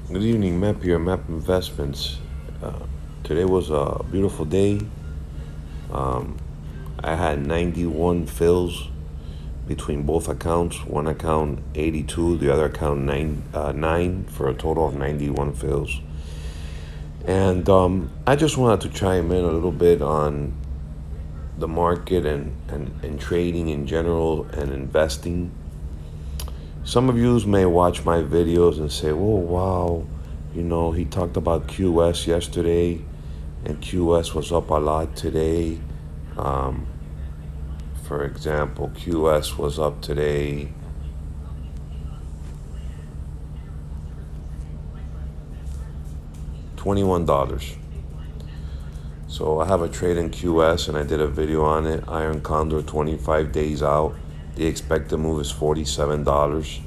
Good evening, Map here, Map Investments. Today was a beautiful day. I had 91 fills between both accounts. One account 82, the other account 9, for a total of 91 fills. And I just wanted to chime in a little bit on the market and trading in general and investing. Some of you may watch my videos and say, "Oh, wow, he talked about QS yesterday, and QS was up a lot today." Um, for example, QS was up today $21. So I have a trade in QS and I did a video on it. Iron Condor 25 days out. The expected move is $47,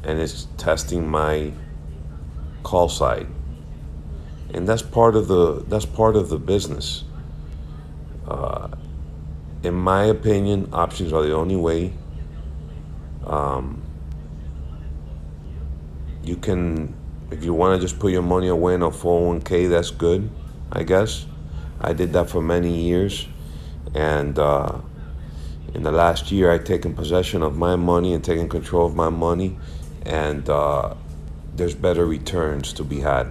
and it's testing my call side. And that's part of the business. In my opinion, options are the only way. Um, you can, if you want to just put your money away in a 401k, that's good, I guess. I did that for many years, and in the last year, I've taken possession of my money and taken control of my money, and there's better returns to be had.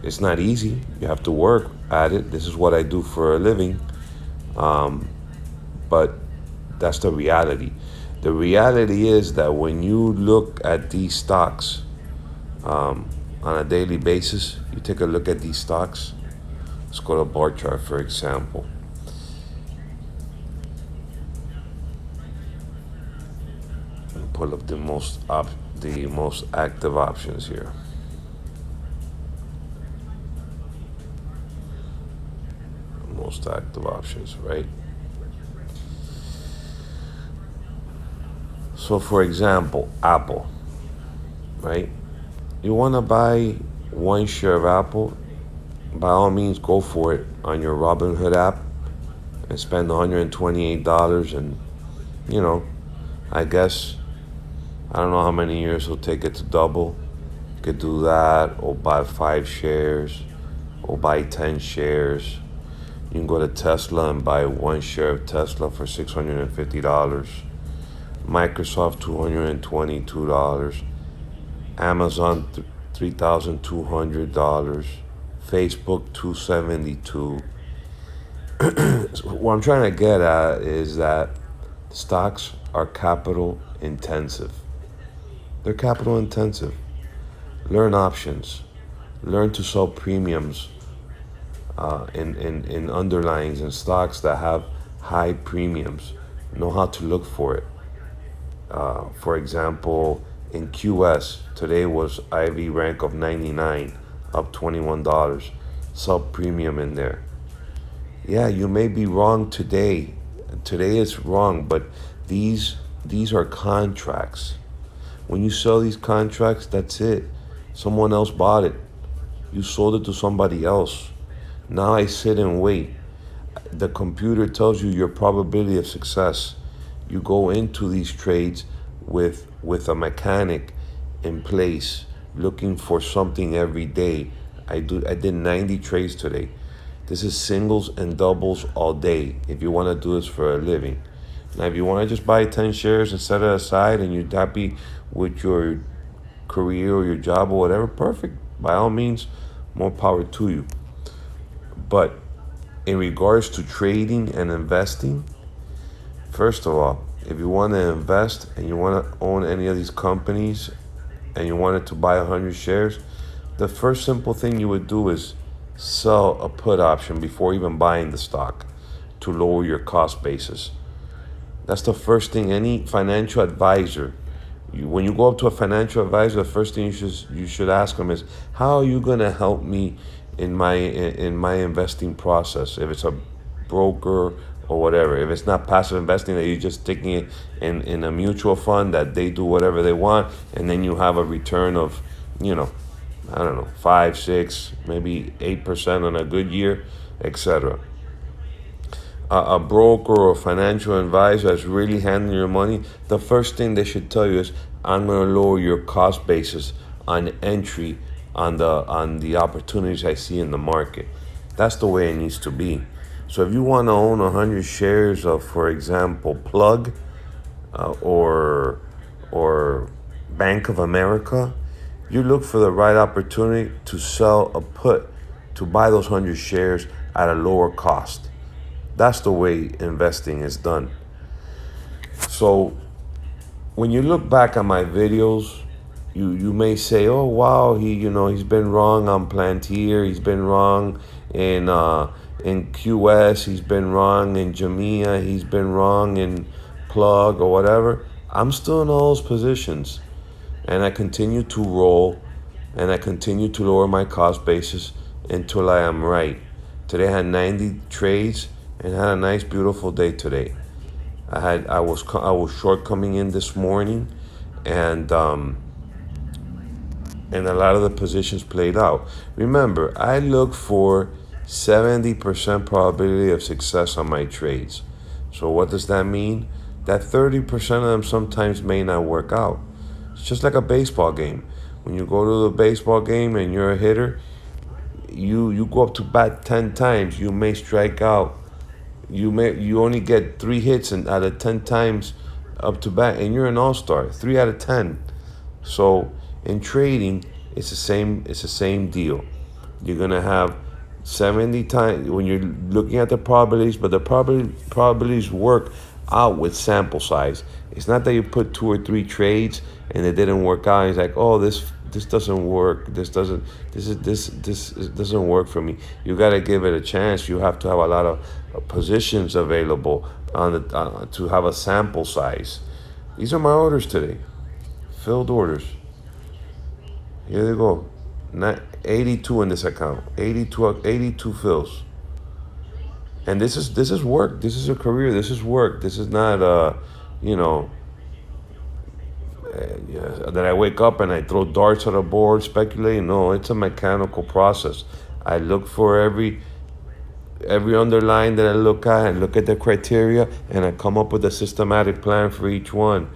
It's not easy. You have to work at it. This is what I do for a living, um, but that's the reality. The reality is that when you look at these stocks on a daily basis, you take a look at these stocks. Let's go to bar chart, for example. And pull up the most active options here. Most active options, right? So, for example, Apple, right? You want to buy one share of Apple, by all means, go for it on your Robinhood app and spend $128. And, you know, I guess, I don't know how many years it'll take it to double. You could do that, or buy 5 shares, or buy 10 shares. You can go to Tesla and buy one share of Tesla for $650. Microsoft $222. Amazon $3,200. Facebook $272. What I'm trying to get at is that stocks are capital intensive. They're capital intensive. Learn options. Learn to sell premiums in underlyings and stocks that have high premiums. Know how to look for it. For example, in QS, today was IV rank of 99, up $21. Sub premium in there. Yeah, you may be wrong today. Today is wrong, but these are contracts. When you sell these contracts, that's it. Someone else bought it. You sold it to somebody else. Now I sit and wait. The computer tells you your probability of success. You go into these trades with a mechanic in place, looking for something every day. I did 90 trades today. This is singles and doubles all day if you want to do this for a living. Now, if you want to just buy 10 shares and set it aside and you're happy with your career or your job or whatever, perfect. By all means, more power to you. But in regards to trading and investing, first of all, if you want to invest and you want to own any of these companies and you wanted to buy 100 shares, the first simple thing you would do is sell a put option before even buying the stock to lower your cost basis. That's the first thing any financial advisor, when you go up to a financial advisor, the first thing you should ask them is, how are you going to help me in my investing process? If it's a broker or whatever, if it's not passive investing that you're just sticking it in a mutual fund that they do whatever they want, and then you have a return of, I don't know, 5, 6, maybe 8% on a good year, etc. A broker or financial advisor that's really handling your money, the first thing they should tell you is, I'm going to lower your cost basis on entry on the opportunities I see in the market. That's the way it needs to be. So if you want to own 100 shares of, for example, Plug or Bank of America, you look for the right opportunity to sell a put to buy those 100 shares at a lower cost. That's the way investing is done. So when you look back at my videos, you may say, "Oh wow, he's been wrong on Plantier. He's been wrong in QS. He's been wrong in Jamia. He's been wrong in Plug or whatever." I'm still in all those positions, and I continue to roll, and I continue to lower my cost basis until I am right. Today I had 90 trades and had a nice, beautiful day today. I was short coming in this morning, and and a lot of the positions played out. Remember, I look for 70% probability of success on my trades. So what does that mean? That 30% of them sometimes may not work out. It's just like a baseball game. When you go to the baseball game and you're a hitter, you go up to bat 10 times, you may strike out. You only get 3 hits and out of 10 times up to bat, and you're an all-star. 3 out of 10. So in trading, it's the same deal. You're gonna have 70 times when you're looking at the probabilities, but the probabilities work out with sample size. It's not that you put 2 or 3 trades and it didn't work out. It's like, oh, this doesn't work. This doesn't work for me. You got to give it a chance. You have to have a lot of positions available to have a sample size. These are my orders today, filled orders. Here they go. 82 in this account. 82 fills. And this is work. This is a career. This is work. This is not you know, that I wake up and I throw darts at a board speculating. No, it's a mechanical process. I look for every underline that I look at and look at the criteria, and I come up with a systematic plan for each one.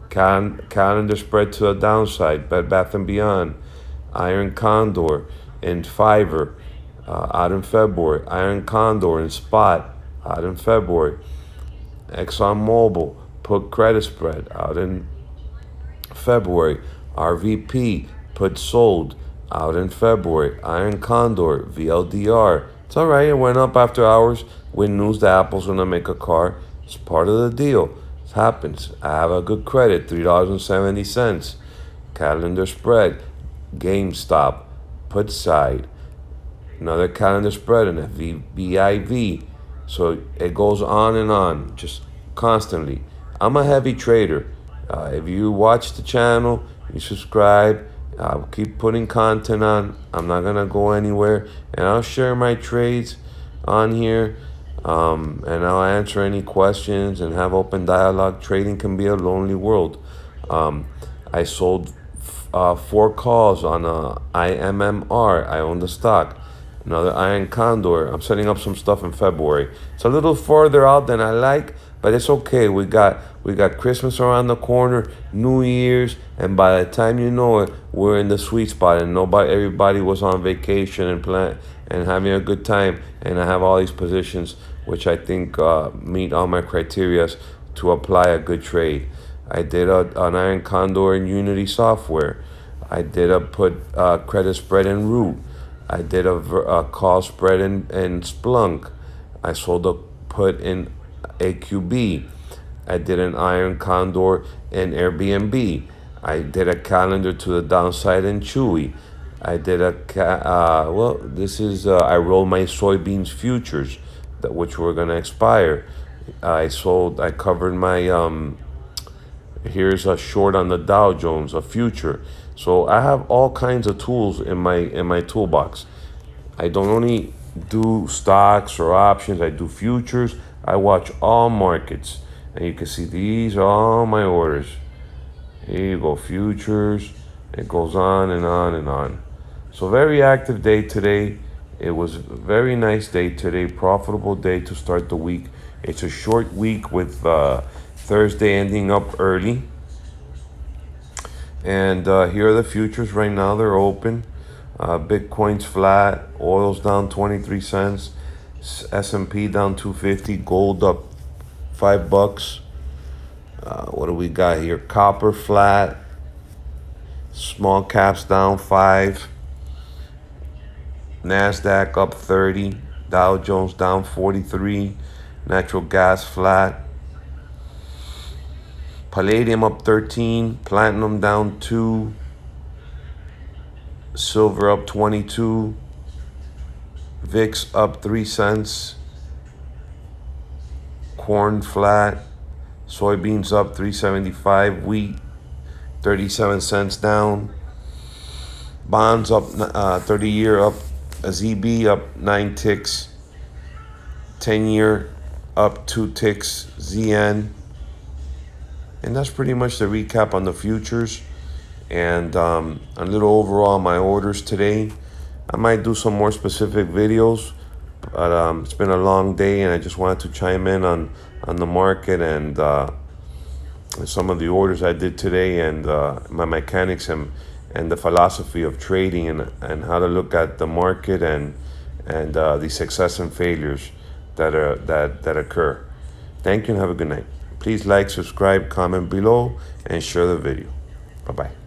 Calendar spread to the downside, Bed Bath & Beyond, Iron Condor, and Fiverr, out in February. Iron Condor and Spot, out in February. ExxonMobil, put credit spread, out in February. RVP, put sold, out in February. Iron Condor, VLDR. It's all right. It went up after hours with news that Apple's going to make a car. It's part of the deal. It happens. I have a good credit, $3.70. Calendar spread, GameStop, put side. Another calendar spread in it, VIV. So it goes on, just constantly. I'm a heavy trader. If you watch the channel, you subscribe, I'll keep putting content on. I'm not going to go anywhere. And I'll share my trades on here. And I'll answer any questions and have open dialogue. Trading can be a lonely world. I sold 4 calls on IMMR. I own the stock. Another Iron Condor. I'm setting up some stuff in February. It's a little further out than I like, but it's okay. We got Christmas around the corner, New Year's, and by the time you know it, we're in the sweet spot, and everybody was on vacation and having a good time. And I have all these positions which I think meet all my criteria to apply a good trade. I did an Iron Condor in Unity Software. I did a put credit spread in Root. I did a call spread in Splunk. I sold a put in AQB. I did an Iron Condor in Airbnb. I did a calendar to the downside in Chewy. I did I rolled my soybeans futures, which were gonna expire. I covered my here's a short on the Dow Jones, a future. So I have all kinds of tools in my toolbox. I don't only do stocks or options, I do futures. I watch all markets. And you can see these are all my orders. Here you go, futures. It goes on and on and on. So very active day today. It was a very nice day today, profitable day to start the week. It's a short week with Thursday ending up early. And here are the futures right now. They're open. Bitcoin's flat. Oil's down 23 cents. S&P down 250. Gold up $5. What do we got here? Copper flat. Small caps down 5. NASDAQ up 30. Dow Jones down 43. Natural gas flat. Palladium up 13. Platinum down 2. Silver up 22. VIX up 3 cents. Corn flat. Soybeans up 3.75. Wheat 37 cents down. Bonds up 30-year up. A ZB up 9 ticks. 10-year up 2 ticks. ZN. And that's pretty much the recap on the futures. And a little overall on my orders today. I might do some more specific videos, but it's been a long day, and I just wanted to chime in on the market and some of the orders I did today, and my mechanics and the philosophy of trading, and how to look at the market and the success and failures that occur. Thank you and have a good night. Please like, subscribe, comment below, and share the video. Bye-bye.